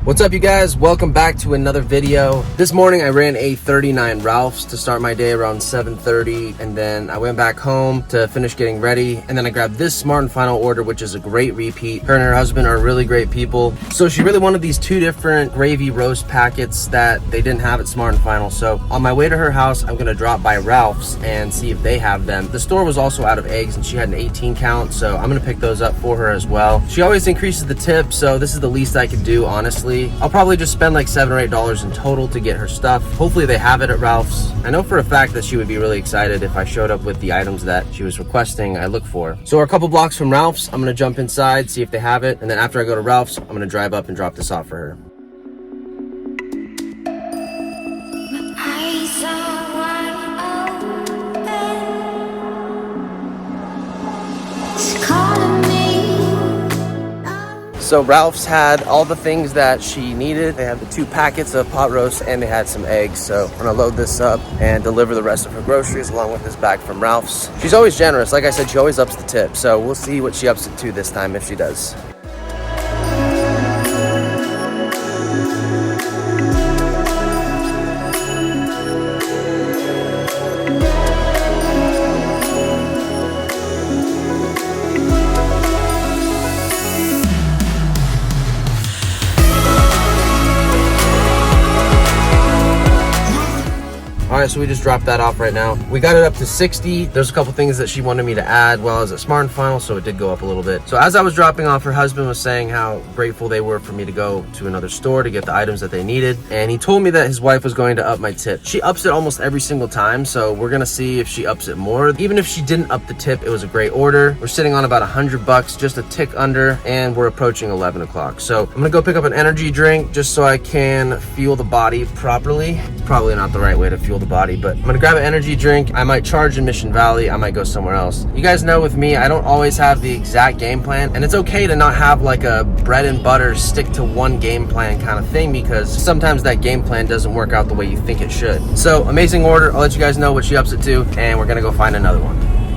What's up, you guys? Welcome back to another video. This morning I ran a 39 Ralph's to start my day around 7:30, and then I went back home to finish getting ready, and then I grabbed this Smart & Final order, which is a great repeat. Her and her husband are really great people, so she really wanted these two different gravy roast packets that they didn't have at Smart & Final. So on my way to her house, I'm gonna drop by Ralph's and see if they have them. The store was also out of eggs, and she had an 18 count, so I'm gonna pick those up for her as well. She always increases the tip, so this is the least I can do, honestly. I'll probably just spend like $7 or $8 in total to get her stuff. Hopefully they have it at Ralph's. I know for a fact that she would be really excited if I showed up with the items that she was requesting I look for. So we're a couple blocks from Ralph's. I'm gonna jump inside, see if they have it, and then after I go to Ralph's, I'm gonna drive up and drop this off for her. So Ralph's had all the things that she needed. They had the 2 packets of pot roast and they had some eggs. So I'm gonna load this up and deliver the rest of her groceries along with this bag from Ralph's. She's always generous. Like I said, she always ups the tip. So we'll see what she ups it to this time if she does. All right, so we just dropped that off right now. We got it up to 60. There's a couple things that she wanted me to add while I was at Smart & Final, so it did go up a little bit. So as I was dropping off, her husband was saying how grateful they were for me to go to another store to get the items that they needed. And he told me that his wife was going to up my tip. She ups it almost every single time, so we're gonna see if she ups it more. Even if she didn't up the tip, it was a great order. We're sitting on about $100, just a tick under, and we're approaching 11 o'clock. So I'm gonna go pick up an energy drink just so I can fuel the body properly. Probably not the right way to fuel the body, but I'm gonna grab an energy drink. I might charge in Mission Valley. I might go somewhere else. You guys know with me, I don't always have the exact game plan, and it's okay to not have like a bread and butter stick to one game plan kind of thing, because sometimes that game plan doesn't work out the way you think it should. So amazing order. I'll let you guys know what she ups it to, and we're gonna go find another one.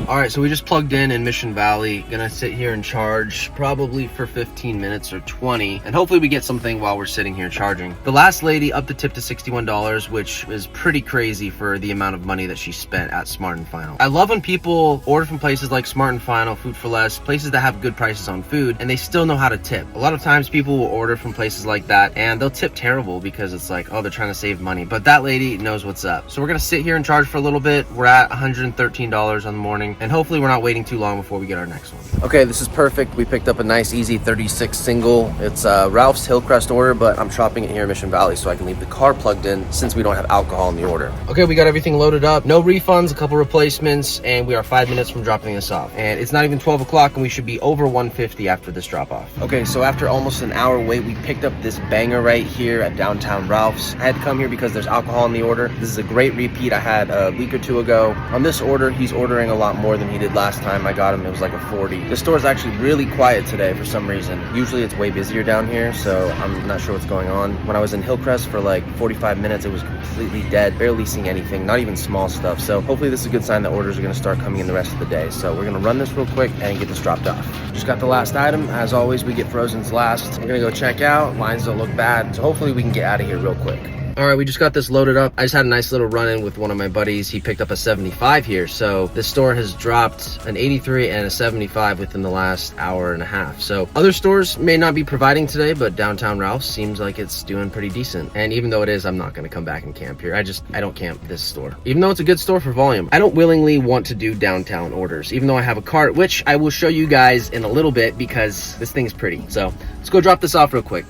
All right, so we just plugged in Mission Valley. Gonna sit here and charge probably for 15 minutes or 20, and hopefully we get something while we're sitting here charging. The last lady upped the tip to $61, which is pretty crazy for the amount of money that she spent at Smart & Final. I love when people order from places like Smart & Final, Food for Less, places that have good prices on food, and they still know how to tip. A lot of times people will order from places like that, and they'll tip terrible because it's like, oh, they're trying to save money. But that lady knows what's up. So we're gonna sit here and charge for a little bit. We're at $113 on the morning, and hopefully we're not waiting too long before we get our next one. Okay, this is perfect. We picked up a nice easy 36 single. It's Ralph's Hillcrest order, but I'm shopping it here in Mission Valley so I can leave the car plugged in since we don't have alcohol in the order. Okay, we got everything loaded up. No refunds, a couple replacements, and we are 5 minutes from dropping this off. And it's not even 12 o'clock and we should be over 150 after this drop off. Okay, so after almost an hour wait, we picked up this banger right here at downtown Ralph's. I had to come here because there's alcohol in the order. This is a great repeat I had a week or 2 ago. On this order, he's ordering a lot more than he did last time I got him. It was like a 40. This store is actually really quiet today for some reason. Usually it's way busier down here, so I'm not sure what's going on. When I was in Hillcrest for like 45 minutes, it was completely dead, barely seeing anything, not even small stuff. So hopefully this is a good sign that orders are gonna start coming in the rest of the day. So we're gonna run this real quick and get this dropped off. Just got the last item. As always, we get frozens last. We're gonna go check out. Lines don't look bad, so hopefully we can get out of here real quick. All right, we just got this loaded up. I just had a nice little run-in with one of my buddies. He picked up a 75 here. So this store has dropped an 83 and a 75 within the last hour and a half. So other stores may not be providing today, but downtown Ralph's seems like it's doing pretty decent. And even though it is, I'm not gonna come back and camp here. I don't camp this store. Even though it's a good store for volume, I don't willingly want to do downtown orders, even though I have a cart, which I will show you guys in a little bit because this thing's pretty. So let's go drop this off real quick.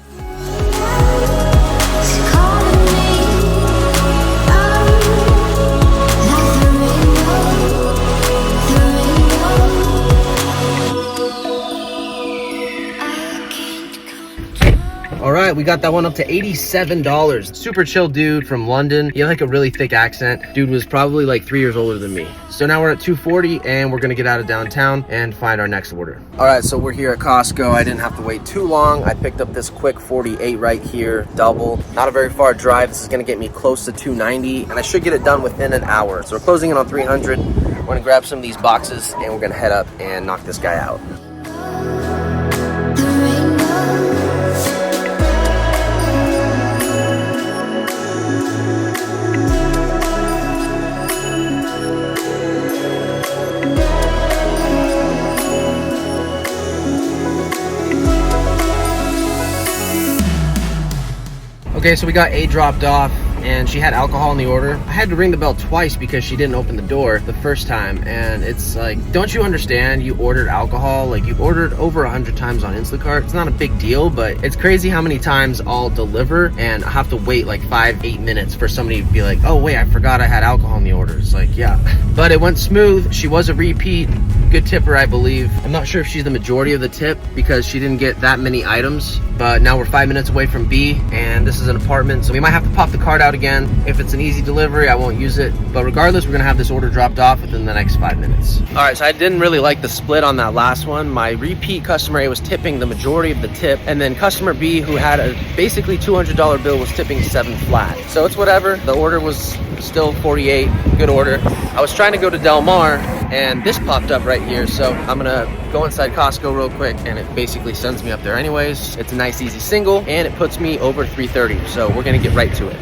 All right, right, we got that one up to $87. Super chill dude from London. He had like a really thick accent. Dude was probably like 3 years older than me. So now we're at $240 and we're gonna get out of downtown and find our next order. All right, so we're here at Costco. I didn't have to wait too long. I picked up this quick 48 right here, double. Not a very far drive. This is gonna get me close to 290 and I should get it done within an hour. So we're closing in on 300. We're gonna grab some of these boxes and we're gonna head up and knock this guy out. Okay, so we got A dropped off and she had alcohol in the order. I had to ring the bell twice because she didn't open the door the first time. And it's like, don't you understand? You ordered alcohol, like you ordered over 100 times on Instacart. It's not a big deal, but it's crazy how many times I'll deliver and I have to wait like 5-8 minutes for somebody to be like, oh wait, I forgot I had alcohol in the order. It's like, yeah. But it went smooth. She was a repeat. Good tipper, I believe. I'm not sure if she's the majority of the tip because she didn't get that many items, but now we're 5 minutes away from B and this is an apartment, so we might have to pop the card out again. If it's an easy delivery, I won't use it, but regardless, we're gonna have this order dropped off within the next 5 minutes. All right, so I didn't really like the split on that last one. My repeat customer A was tipping the majority of the tip, and then customer B, who had a basically $200 bill, was tipping 7 flat. So it's whatever. The order was still 48, good order. I was trying to go to Del Mar and this popped up right here, so I'm gonna go inside Costco real quick and it basically sends me up there anyways. It's a nice easy single and it puts me over 330, so we're gonna get right to it.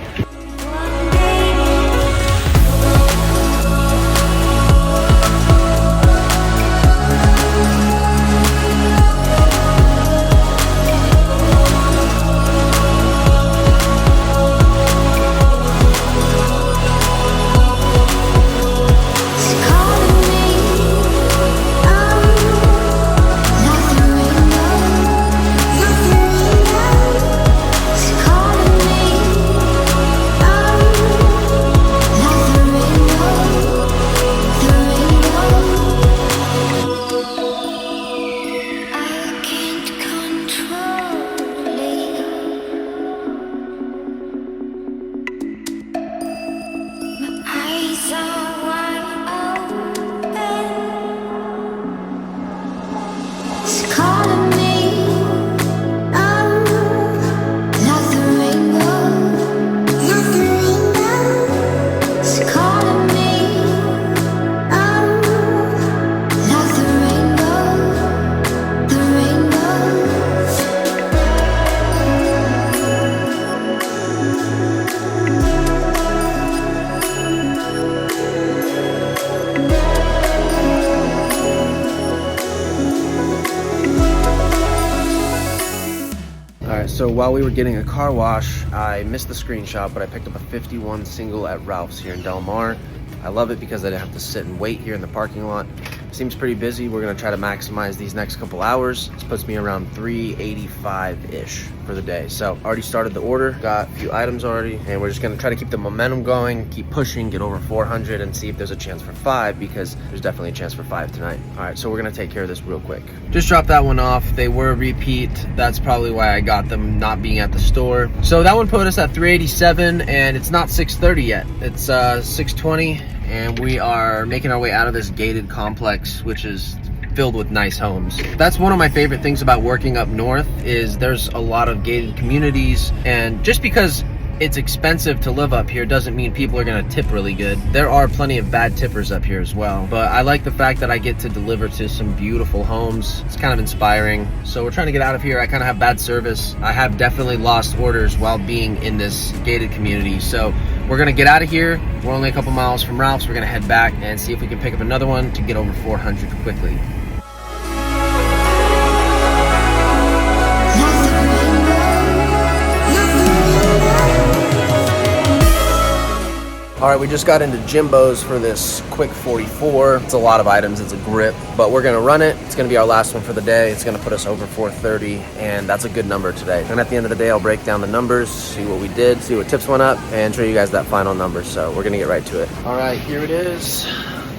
So while we were getting a car wash, I missed the screenshot, but I picked up a 51 single at Ralph's here in Del Mar. I love it because I didn't have to sit and wait here in the parking lot. Seems pretty busy. We're gonna try to maximize these next couple hours. This puts me around 385-ish for the day. So already started the order, got a few items already, and we're just gonna try to keep the momentum going, keep pushing, get over 400 and see if there's a chance for 5, because there's definitely a chance for 5 tonight. All right, so we're gonna take care of this real quick. Just dropped that one off. They were a repeat. That's probably why I got them not being at the store. So that one put us at 387 and it's not 630 yet. It's 620. And we are making our way out of this gated complex, which is filled with nice homes. That's one of my favorite things about working up north, is there's a lot of gated communities, and just because it's expensive to live up here doesn't mean people are gonna tip really good. There are plenty of bad tippers up here as well, but I like the fact that I get to deliver to some beautiful homes. It's kind of inspiring. So we're trying to get out of here. I kind of have bad service. I have definitely lost orders while being in this gated community. So we're gonna get out of here. We're only a couple miles from Ralph's. We're gonna head back and see if we can pick up another one to get over 400 quickly. All right, we just got into Jimbo's for this quick 44. It's a lot of items, it's a grip, but we're gonna run it. It's gonna be our last one for the day. It's gonna put us over 430, and that's a good number today. And at the end of the day, I'll break down the numbers, see what we did, see what tips went up, and show you guys that final number. So we're gonna get right to it. All right, here it is.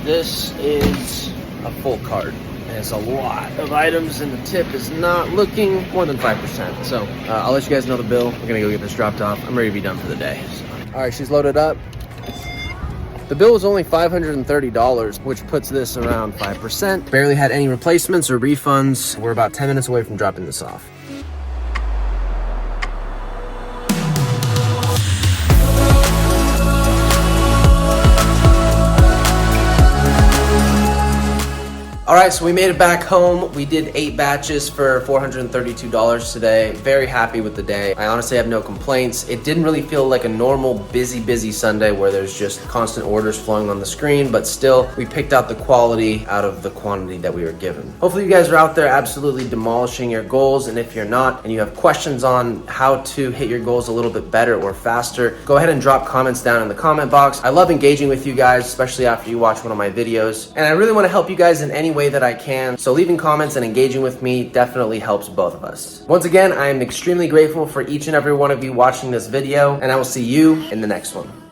This is a full cart. There's a lot of items and the tip is not looking more than 5%. So I'll let you guys know the bill. We're gonna go get this dropped off. I'm ready to be done for the day. So. All right, she's loaded up. The bill was only $530, which puts this around 5%. Barely had any replacements or refunds. We're about 10 minutes away from dropping this off. All right, so we made it back home. We did 8 batches for $432 today. Very happy with the day. I honestly have no complaints. It didn't really feel like a normal busy Sunday where there's just constant orders flowing on the screen, but still we picked out the quality out of the quantity that we were given. Hopefully you guys are out there absolutely demolishing your goals, and if you're not and you have questions on how to hit your goals a little bit better or faster, go ahead and drop comments down in the comment box. I love engaging with you guys, especially after you watch one of my videos, and I really want to help you guys in any way that I can. So leaving comments and engaging with me definitely helps both of us. Once again, I am extremely grateful for each and every one of you watching this video, and I will see you in the next one.